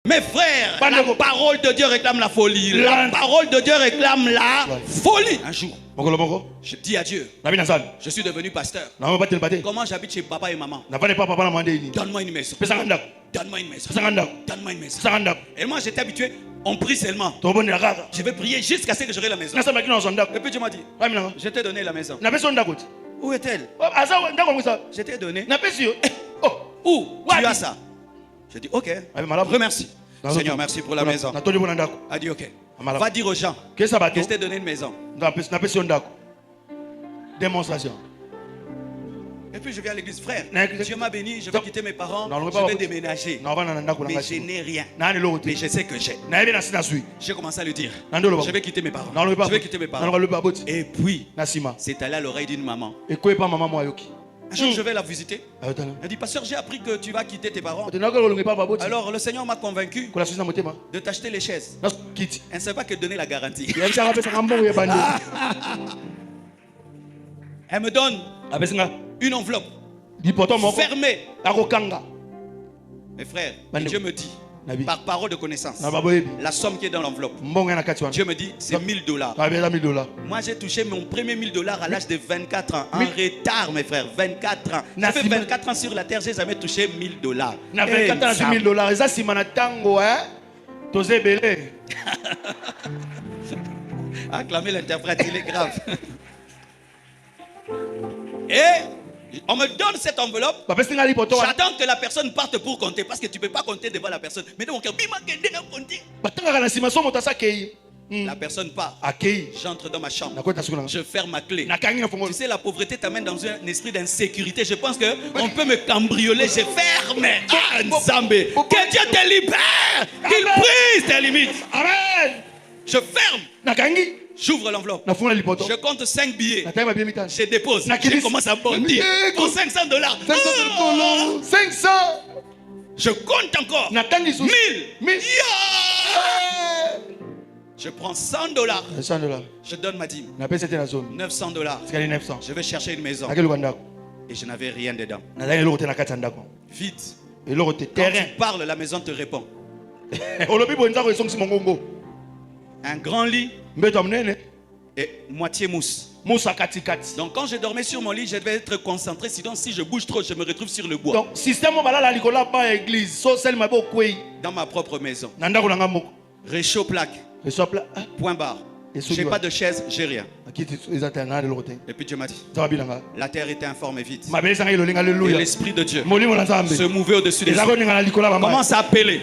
Mes frères, la parole de Dieu réclame la folie. La parole de Dieu réclame la folie. Un jour, je dis à Dieu, je suis devenu pasteur. Comment j'habite chez papa et maman? Donne-moi une maison. Donne-moi une maison. Donne-moi une maison. Et moi j'étais habitué, on prie seulement. Je vais prier jusqu'à ce que j'aurai la maison. Et puis Dieu m'a dit, je t'ai donné la maison. Où est-elle? Je t'ai donné. Où? Tu as ça? Je dis ok, remercie. Seigneur, merci pour la maison. A dit ok. Va dire aux gens que je t'ai donné une maison. Démonstration. Et puis je viens à l'église, frère. Dieu m'a béni, je vais quitter mes parents, je vais déménager. Mais je n'ai rien. Mais je sais que j'ai. J'ai commencé à lui dire, je vais quitter mes parents. Je vais quitter mes parents. Et puis, c'est allé à l'oreille d'une maman. Un jour, je vais la visiter. Elle dit, pasteur, j'ai appris que tu vas quitter tes parents. Alors, le Seigneur m'a convaincu de t'acheter les chaises. Elle ne sait pas que donner la garantie. Elle me donne une enveloppe fermée. Mes frères, Dieu me dit, par parole de connaissance, la somme qui est dans l'enveloppe, Dieu me dit, c'est $1000. Moi, j'ai touché mon premier $1000 à l'âge de 24 ans. En retard, mes frères, 24 ans. J'ai fait 24 ans sur la terre, j'ai jamais touché $1000. 24 ans sur $1000. Et ça, c'est Manatango, hein? Tosé belé. Acclamer l'interprète, il est grave. Et on me donne cette enveloppe. J'attends que la personne parte pour compter. Parce que tu ne peux pas compter devant la personne. Mais dans mon cœur, la personne part. J'entre dans ma chambre. Je ferme ma clé. Tu sais, la pauvreté t'amène dans un esprit d'insécurité. Je pense qu'on peut me cambrioler. Je ferme. Ah, Nzambé. Que Dieu te libère. Qu'il brise tes limites. Amen. Je ferme. J'ouvre l'enveloppe. Je compte 5 billets. Je dépose. Je commence à bondir. Pour $500. 500. Je compte encore. 1000. Yeah! Je prends $100. Je donne ma dîme. $900. Je vais chercher une maison. Et je n'avais rien dedans. Vite. Quand tu parles, la maison te répond. Un grand lit et moitié mousse. Donc quand je dormais sur mon lit, je devais être concentré. Sinon, si je bouge trop, je me retrouve sur le bois. Donc, dans ma propre maison. Réchaud plaque. Point barre. J'ai pas de chaise, j'ai rien. Et puis Dieu m'a dit, la terre était informée vite. Et l'Esprit de Dieu se mouvait au-dessus des eaux. Commence à appeler.